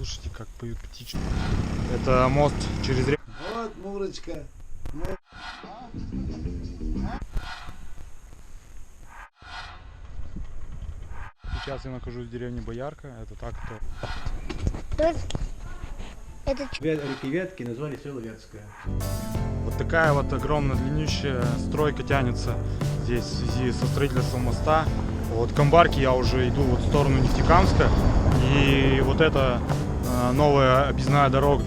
Слушайте, как поют птички. Это мост через реку. Вот Мурочка. Сейчас я нахожусь в деревне Боярка. Это так-то. Это Реки Ветки назвали село Ветское. Вот такая вот огромная длиннющая стройка тянется здесь в связи со строительством моста. Вот к Камбарке я уже иду вот в сторону Нефтекамска. И вот это новая объездная дорога.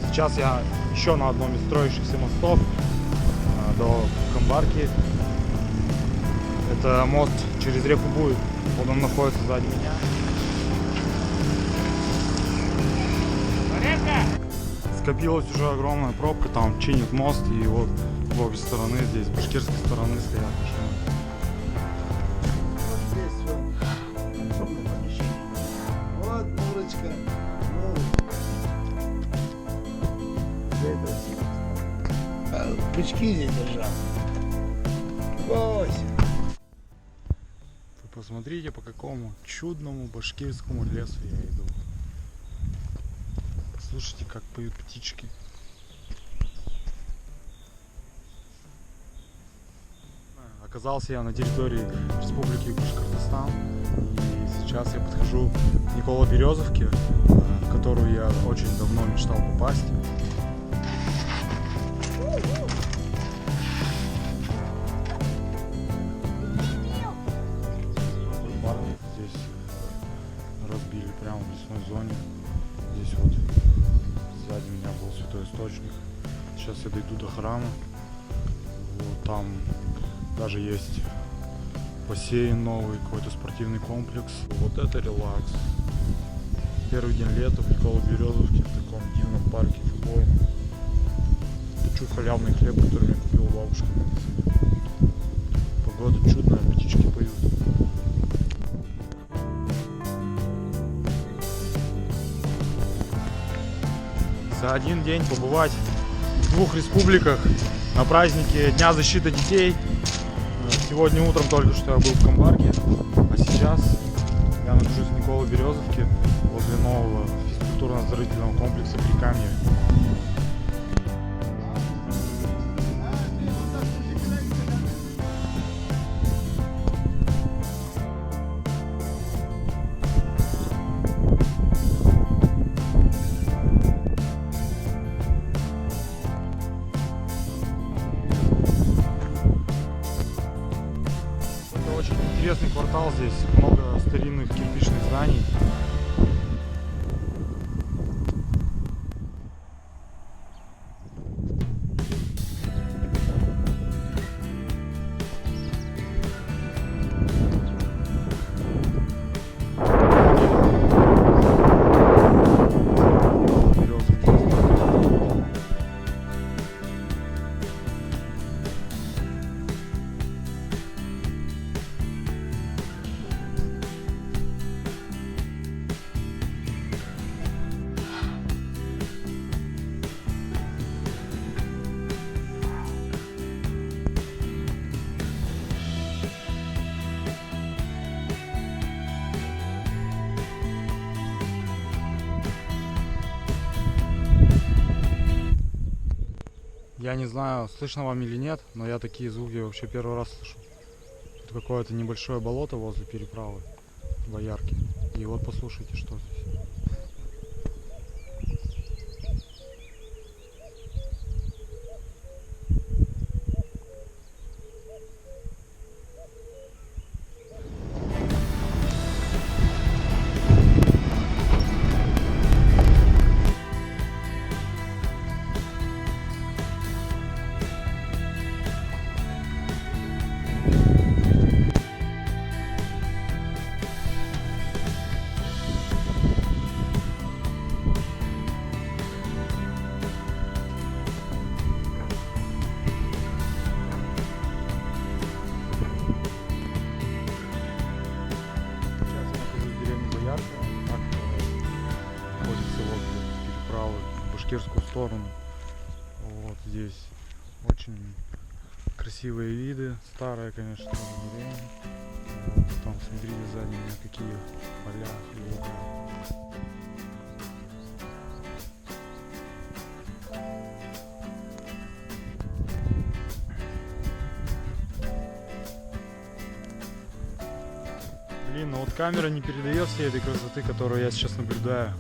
Сейчас я еще на одном из строящихся мостов до Камбарки. Это мост через реку Буй. Вот он находится сзади меня. Скопилась уже огромная пробка, там чинят мост, и вот в обе стороны здесь, с башкирской стороны стоят машины. Здесь вот огромное помещение. Вот Мурочка. Бычки здесь держал. Ось. Вы посмотрите, по какому чудному башкирскому лесу я иду. Слушайте, как поют птички. Оказался я на территории Республики Башкортостан. И сейчас я подхожу к Николо-Березовке, в которую я очень давно мечтал попасть. Парк здесь разбили прямо в лесной зоне. Здесь вот сзади меня был святой источник. Сейчас я дойду до храма. Вот там даже есть бассейн новый, какой-то спортивный комплекс. Вот это релакс. Первый день лета в Николо-Березовке, в таком дивном парке любой. Хочу халявный хлеб, который мне купила бабушка. Погода чудная, птички поют. За один день побывать в двух республиках на празднике Дня защиты детей. Сегодня утром только что я был в Камбарке, а сейчас я нахожусь в Николо-Березовке возле нового физкультурно-оздоровительного комплекса Прикамье. Очень интересный квартал, здесь много старинных кирпичных зданий. Я не знаю, слышно вам или нет, но я такие звуки вообще первый раз слышу. Тут какое-то небольшое болото возле переправы Боярки. И вот послушайте, что здесь. В башкирскую сторону. Вот здесь очень красивые виды, старые, конечно, деревня. Вот там, смотрите, сзади меня какие поля и луга. Блин, ну вот камера не передает всей этой красоты, которую я сейчас наблюдаю.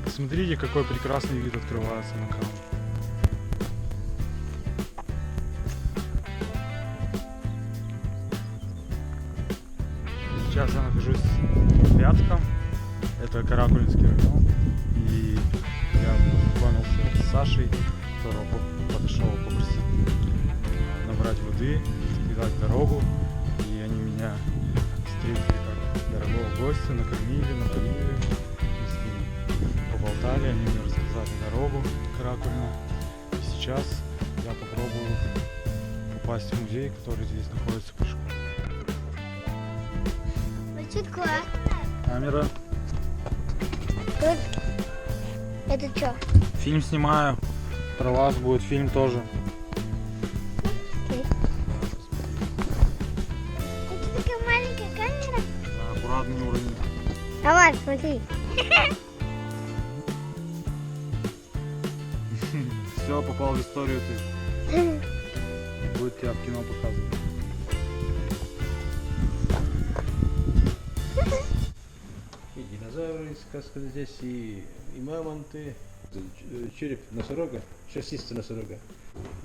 Смотрите, какой прекрасный вид открывается на камеру. Сейчас я нахожусь в Вятском, это Каракулинский район, и я познакомился с Сашей, которого подошел попросить набрать воды, сказать дорогу, и они меня встретили как дорогого гостя, накормили, напоили, мы с ними поболтали, они мне рассказали дорогу Каракулина, и сейчас я попробую попасть в музей, который здесь находится пешком. Чутко. Камера. Это что? Фильм снимаю. Про вас будет фильм тоже. Это такая маленькая камера. Да, аккуратно не урони. Давай, смотри. Все, попал в историю ты. Будет тебя в кино показывать. И динозавры, сказка здесь, и мамонты. Череп носорога, шерстистый носорога.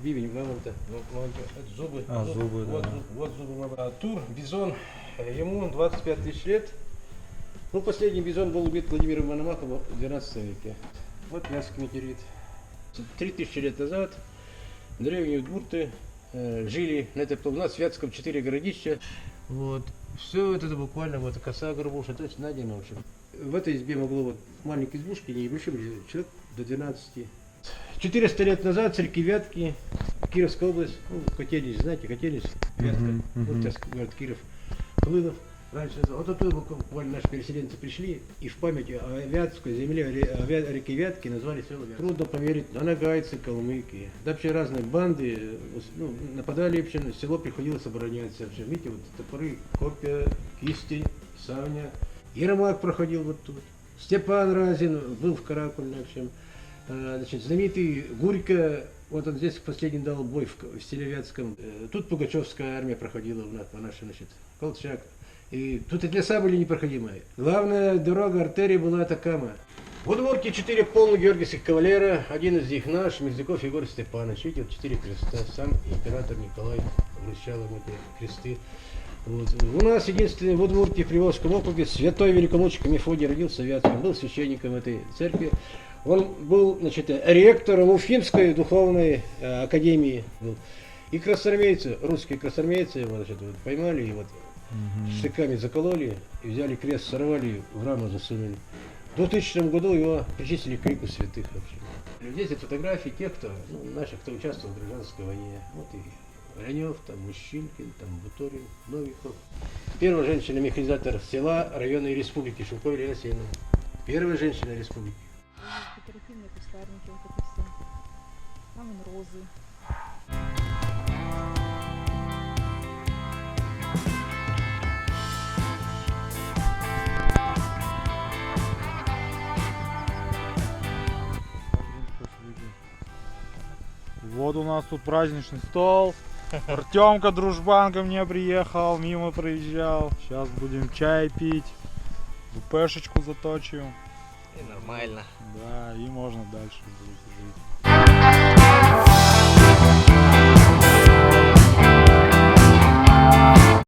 Бивень мамонта, это зубы. А, зубы, вот, да. Вот зубы мамонта. А Тур, бизон, ему 25 тысяч лет. Ну, последний бизон был убит Владимиром Мономаховым в 12 веке. Вот Вятский метеорит. 3000 лет назад древние удмурты жили на этой планете. У нас в Вятском 4 городища. Вот. Все это буквально вот коса горбуша, то есть найдено в общем. В этой избе могло вот маленькой избушке, небольшой, человек до 12. 400 лет назад с реки Вятки, Кировская область, ну, Котельнич, знаете, Котельнич, Вятка, вот сейчас город Киров, Хлынов. Раньше, вот оттуда буквально наши переселенцы пришли, и в память о Вятской земле, о реке Вятки назвали село Вятка. Трудно поверить, на нагайцы, калмыки, да вообще разные банды, ну, нападали, в общем, село приходилось обороняться. В общем, видите, вот топоры, копья, кисти, савня. Ермак проходил вот тут. Степан Разин был в Каракуле, в общем. Значит, знаменитый Гурько, вот он здесь последний дал бой в селе Вятском. Тут Пугачевская армия проходила по нашей, значит, Колчак. И тут и леса были непроходимые. Главная дорога, артерия была Атакама. В Удмуртии 4 полных георгиевских кавалера, один из них наш, Мерзляков Егор Степанович. Видите, вот 4 креста, сам император Николай вручал ему эти кресты. Вот. У нас единственный в Удмуртии, в Приволжском округе, святой великомученик Мефодий родился в Вятском, был священником этой церкви. Он был, значит, ректором Уфимской духовной академии. Был. И красноармейцы, русские красноармейцы его, значит, вот, поймали и вот штыками закололи, и взяли крест, сорвали, в раму засунули. В 2000 году его причислили к лику святых вообще. Здесь это фотографии тех, кто, ну, наших, кто участвовал в гражданской войне. Вот и Ранев, там Мущинкин, там Буторин, Новиков. Первая женщина-механизатор села, района и республики Шелковой Елена Алексеевна. Первая женщина республики. Фотографийные кустарники, вот это все. Там вон розы. Вот у нас тут праздничный стол. Артемка, дружбан, ко мне приехал, мимо проезжал. Сейчас будем чай пить, ВПшечку заточим. И нормально. Да, и можно дальше будет жить.